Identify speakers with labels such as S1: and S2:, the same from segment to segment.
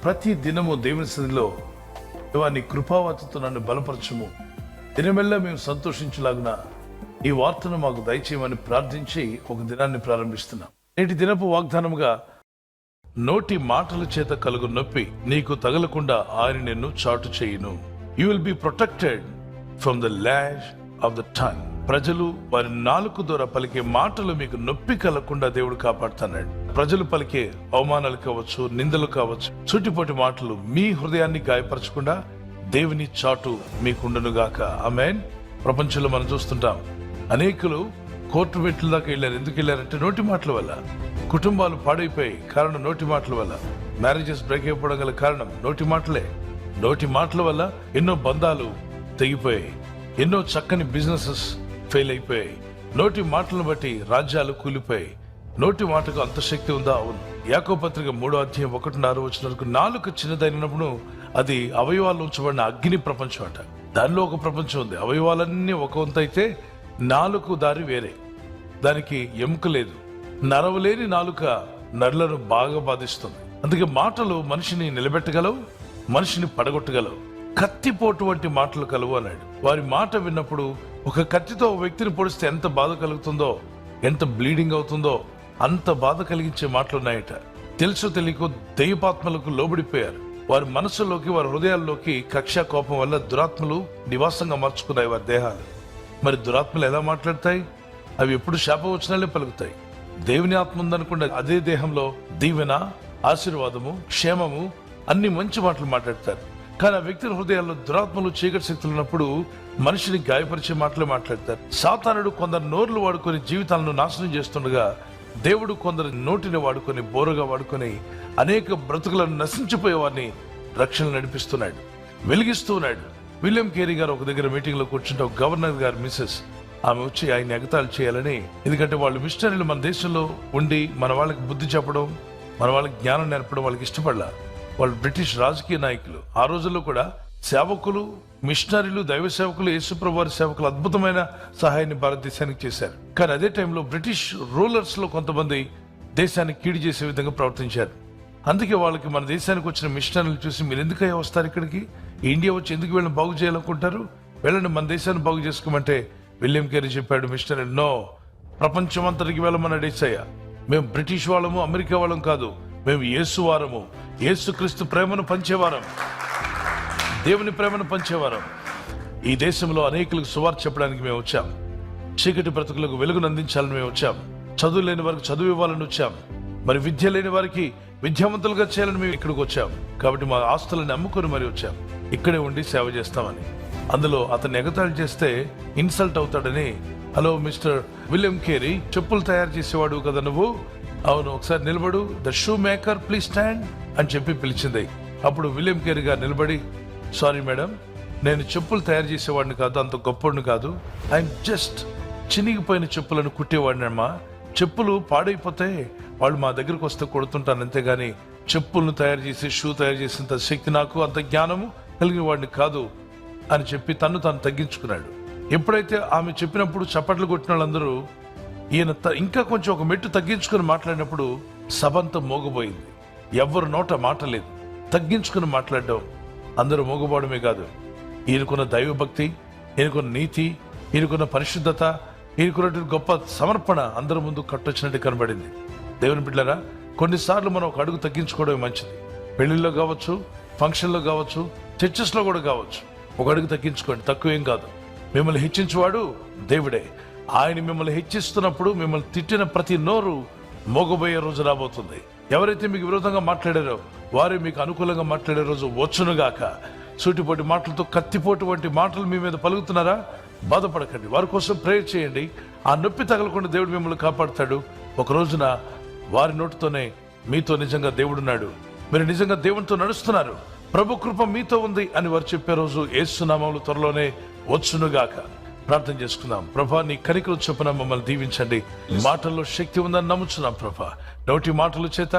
S1: ప్రతి దినము దేవుని సన్నిధిలో దేవా నీ కృపావతితో నన్ను బలపరచుము, దినమెల్లా మేము సంతోషించలాగున ఈ వార్తను మాకు దయచేయమని ప్రార్థించి ఒక దినాన్ని ప్రారంభిస్తున్నాం. నేటి దినపు వాగ్దానముగా, నోటి మాటల చేత కలుగు నొప్పి నీకు తగలకుండా ఆయన నిన్ను చాటు చేయును. You will be protected from the lash of the tongue. ప్రజలు వారి నాలుక ద్వారా పలికే మాటలు మీకు నొప్పి కలగకుండా దేవుడు కాపాడుతున్నాడు. ప్రజలు పలికే అవమానాలు కావచ్చు, నిందలు కావచ్చు, చుట్టుపొట్టి మాటలు మీ హృదయాన్ని గాయపరచకుండా దేవుని చాటు మీకుండనుగాక. ఆమేన్. ప్రపంచంలో మనం చూస్తుంటాం, అనేకులు కోర్టు మెట్ల దాకా వెళ్ళారు. ఎందుకు వెళ్ళారంటే నోటి మాటల వల్ల. కుటుంబాలు పాడైపోయి కారణం నోటి మాటల వల్ల. మ్యారేజెస్ బ్రేక్ అయిపోవడం గల కారణం నోటి మాటలే. నోటి మాటల వల్ల ఎన్నో బంధాలు తెగిపోయాయి, ఎన్నో చక్కని బిజినెసెస్ ఫెయిల్ అయిపోయాయి. నోటి మాటలను బట్టి రాజ్యాలు కూలిపోయాయి. నోటి మాటకు అంత శక్తి ఉందా? అవును. యాకోబు పత్రిక 3:1-6 నాలుక చిన్నదైనప్పుడు అది అవయవాల్లో ఉంచబడిన అగ్ని ప్రపంచం అంట. దానిలో ఒక ప్రపంచం ఉంది. అవయవాలన్నీ ఒక వంతు అయితే నాలుక దారి వేరే. దానికి ఎముక లేదు. నరవలేని నాలుక నరులను బాగా బాధిస్తుంది. అందుకే మాటలు మనిషిని నిలబెట్టగలవు, మనిషిని పడగొట్టగలవు. కత్తిపోటు వంటి మాటలు కలవు అన్నాడు. వారి మాట విన్నప్పుడు ఒక కత్తితో వ్యక్తిని పొడిస్తే ఎంత బాధ కలుగుతుందో, ఎంత బ్లీడింగ్ అవుతుందో అంత బాధ కలిగించే మాటలున్నాయట. తెలుసో తెలియకో దైవపాత్మలకు లోబడిపోయారు. వారి మనసులోకి, వారి హృదయాల్లోకి కక్ష, కోపం వల్ల దురాత్మలు నివాసంగా మార్చుకున్నాయి వారి దేహాలు. మరి దురాత్మలు ఎలా మాట్లాడతాయి? అవి ఎప్పుడు శాపవచనాలే పలుకుతాయి. దేవుని ఆత్మ ఉందనుకుంటే అదే దేహంలో దీవెన, ఆశీర్వాదము, క్షేమము, అన్ని మంచి మాటలు మాట్లాడతారు. కానీ ఆ వ్యక్తుల హృదయాల్లో దురాత్మలు, చీకటి శక్తులు ఉన్నప్పుడు మనిషిని గాయపరిచే మాటలు మాట్లాడతారు. సాతానుడు కొందరు నోర్లు వాడుకొని జీవితాలను నాశనం చేస్తుండగా, దేవుడు కొందరు నోటిని వాడుకొని, బోరగా వాడుకొని అనేక బ్రతుకులను నశించిపోయే వారిని రక్షణ నడిపిస్తున్నాడు, వెలిగిస్తూ ఉన్నాడు. విలియం కేరీ గారు ఒక దగ్గర మీటింగ్ లో కూర్చుంటే ఒక గవర్నర్ గారు మిస్సెస్ ఆమె వచ్చి ఆయన ఎగతాళి చేయాలని, ఎందుకంటే వాళ్ళు మిషనరీలు మన దేశంలో ఉండి మన వాళ్ళకి బుద్ధి చెప్పడం, మన వాళ్ళకి జ్ఞానం నేర్పడం వాళ్ళకి ఇష్టపడలా. వాళ్ళు బ్రిటిష్ రాజకీయ నాయకులు. ఆ రోజుల్లో కూడా సేవకులు, మిషనరీలు, దైవ సేవకులు, యేసుప్రభు వారి సేవకులు అద్భుతమైన సహాయాన్ని భారతదేశానికి చేశారు. కానీ అదే టైంలో బ్రిటిష్ రూలర్స్ లో కొంతమంది దేశాన్ని కీడు చేసే విధంగా ప్రవర్తించారు. అందుకే వాళ్ళకి మన దేశానికి వచ్చిన మిషనరీలు చూసి, మీరు ఎందుకయ్యా వస్తారు ఇక్కడికి, ఇండియా వచ్చి ఎందుకు వీళ్ళని బాగు చేయాలనుకుంటారు, వెళ్ళండి మన దేశాన్ని బాగు చేసుకోమంటే విలియం కేరీ చెప్పాడు, మిషనరీ నో, ప్రపంచం అంతటికి వెళ్ళమన్నాడు యేసయ్య. మేము బ్రిటిష్ వాళ్ళము, అమెరికా వాళ్ళం కాదు, మేము యేసు వారము, యేసుక్రీస్తు ప్రేమను పంచేవారం, దేవుని ప్రేమను పంచేవారం. ఈ దేశంలో అనేకులకు సువార్త చెప్పడానికి మేము వచ్చాం. చీకటి బ్రతుకులకు వెలుగును అందించాలని మేము వచ్చాం. చదువు లేని వారికి చదువు ఇవ్వాలని వచ్చాం. మరి విద్య లేని వారికి విద్యావంతులుగా చేయాలని మేము ఇక్కడికి వచ్చాం. కాబట్టి మా ఆస్తులను అమ్ముకొని మరి వచ్చాం, ఇక్కడే ఉండి సేవ చేస్తామని. అందులో అతన్ని ఎగతాళి చేస్తే ఇన్సల్ట్ అవుతాడని, హలో మిస్టర్ విలియం కేరీ, చెప్పులు తయారు చేసేవాడు కదా నువ్వు, అవును, ఒకసారి నిలబడు, the shoe maker please stand అని చెప్పి పిలిచింది. అప్పుడు విలియం కేరీ గారు నిలబడి, సారీ మేడం, నేను చెప్పులు తయారు చేసేవాడిని కాదు, అంత గొప్పవాడిని కాదు, ఐఎమ్ జస్ట్ చినిగిపోయిన చెప్పులను కుట్టేవాడిని అమ్మా. చెప్పులు పాడైపోతే వాళ్ళు మా దగ్గరకు వస్తే కొడుతుంటాను, అంతేగాని చెప్పులను తయారు చేసి, షూ తయారు చేసేంత శక్తి నాకు, అంత జ్ఞానము కలిగిన వాడిని కాదు అని చెప్పి తను తాను తగ్గించుకున్నాడు. ఎప్పుడైతే ఆమె చెప్పినప్పుడు చప్పట్లు కొట్టిన వాళ్ళందరూ ఈయన ఇంకా కొంచెం ఒక మెట్టు తగ్గించుకుని మాట్లాడినప్పుడు సభంతా మోగబోయింది. ఎవ్వరు నోట మాట లేదు. తగ్గించుకుని మాట్లాడడం, అందరూ మోగపోవడమే కాదు, ఈయనకున్న దైవభక్తి, ఈయనకున్న నీతి, ఈయనకున్న పరిశుద్ధత, ఈయనకున్నటువంటి గొప్ప సమర్పణ అందరి ముందు కట్టొచ్చినట్టు కనబడింది. దేవుని బిడ్డలారా, కొన్నిసార్లు మనం ఒక అడుగు తగ్గించుకోవడమే మంచిది. పెళ్లిల్లో కావచ్చు, ఫంక్షన్లో కావచ్చు, చర్చెస్లో కూడా కావచ్చు. ఒక అడుగు తగ్గించుకోండి, తక్కువేం కాదు. మిమ్మల్ని హెచ్చించువాడు దేవుడే. ఆయన మిమ్మల్ని హెచ్చిస్తున్నప్పుడు మిమ్మల్ని తిట్టిన ప్రతి నోరు మోగబోయే రోజు రాబోతుంది. ఎవరైతే మీకు విరోధంగా మాట్లాడారో వారే మీకు అనుకూలంగా మాట్లాడే రోజు వచ్చునుగాక. సూటిపోటి మాటలతో, కత్తిపోటు వంటి మాటలు మీ మీద పలుకుతున్నారా? బాధపడకండి, వారి కోసం ప్రేయర్ చేయండి. ఆ నొప్పి తగలకుండా దేవుడు మిమ్మల్ని కాపాడుతాడు. ఒక రోజున వారి నోటితోనే మీతో నిజంగా దేవుడున్నాడు, మీరు నిజంగా దేవునితో నడుస్తున్నారు, ప్రభు కృప మీతో ఉంది అని వారు చెప్పే రోజు యేసు నామములో త్వరలోనే వచ్చునుగాక. ప్రార్థన చేసుకుందాం. ప్రభా, నీ కనికరం చొప్పున మమ్మల్ని దీవించండి. మాటల్లో శక్తి ఉందని నమ్ముచున్నాం ప్రభా. నోటి మాటల చేత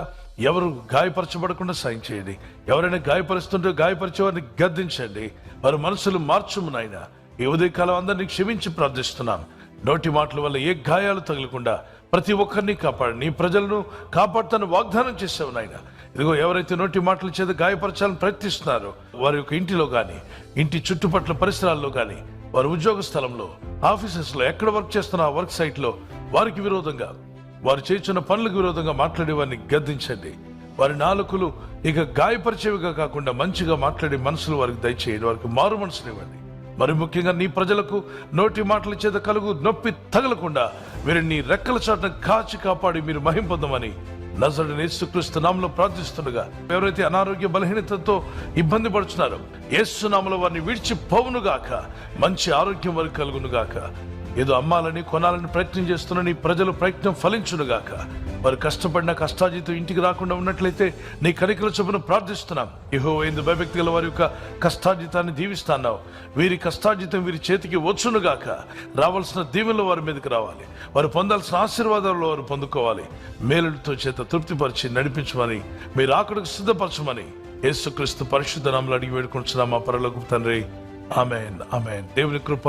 S1: ఎవరు గాయపరచబడకుండా సాయం చేయండి. ఎవరైనా గాయపరుస్తుంటే గాయపరిచే వారిని గద్దించండి. వారి మనసులు మార్చుము నాయన. ఈ ఉదయకాలం అందరినీ క్షమించి ప్రార్థిస్తున్నాం. నోటి మాటల వల్ల ఏ గాయాలు తగలకుండా ప్రతి ఒక్కరిని కాపాడు. నీ ప్రజలను కాపాడుతాను వాగ్దానం చేసావు నాయన. ఇదిగో ఎవరైతే నోటి మాటల చేత గాయపరచాలని ప్రయత్నిస్తున్నారో వారి యొక్క ఇంటిలో కానీ, ఇంటి చుట్టుపక్కల పరిసరాల్లో కానీ, వారి ఉద్యోగ స్థలంలో, ఆఫీసెస్ లో, ఎక్కడ వర్క్ చేస్తున్న ఆ వర్క్ సైట్ లో వారికి విరోధంగా, వారు చేస్తున్న పనులకు విరోధంగా మాట్లాడే వారిని గద్దించండి. వారి నాలుకలు ఇక గాయపరిచేవిగా కాకుండా మంచిగా మాట్లాడే మనసులు వారికి దయచేయండి. వారికి మారు మనసులు ఇవ్వండి. మరి ముఖ్యంగా నీ ప్రజలకు నోటి మాటల చేత కలుగు నొప్పి తగలకుండా వీరిని నీ రెక్కల చాటున కాచి కాపాడి మీరు మహిమ పొందమని నజరేయుడైన యేసుక్రీస్తు నామములో ప్రార్థిస్తుండగా, ఎవరైతే అనారోగ్య బలహీనతతో ఇబ్బంది పడుతున్నారో యేసు నామములో వారిని విడిచిపోవునుగాక. మంచి ఆరోగ్యం వారికి కలుగునుగాక. ఏదో అమ్మాలని కొనాలని ప్రయత్నం చేస్తున్న నీ ప్రజల ప్రయత్నం ఫలించునుగాక. వారు కష్టపడిన కష్టాజీతం ఇంటికి రాకుండా ఉన్నట్లయితే నీ కనికల చొప్పున ప్రార్థిస్తున్నాం. యెహోవా యందు భయభక్తి గల వారి యొక్క కష్టాజీతాన్ని దీవిస్తున్నావు. వీరి కష్టాజీతం వీరి చేతికి వచ్చునుగాక. రావాల్సిన దీవెనలు వారి మీదకి రావాలి. వారు పొందాల్సిన ఆశీర్వాదాలు వారు పొందుకోవాలి. మేలులతో చేత తృప్తిపరిచి నడిపించమని, మీరు ఆకడకు సిద్ధపరచమని యేసుక్రీస్తు పరిశుద్ధ నామములో అడిగి వేడుకుంటున్నాం మా పరలోకపు తండ్రి. ఆమేన్, ఆమేన్. దేవుని కృప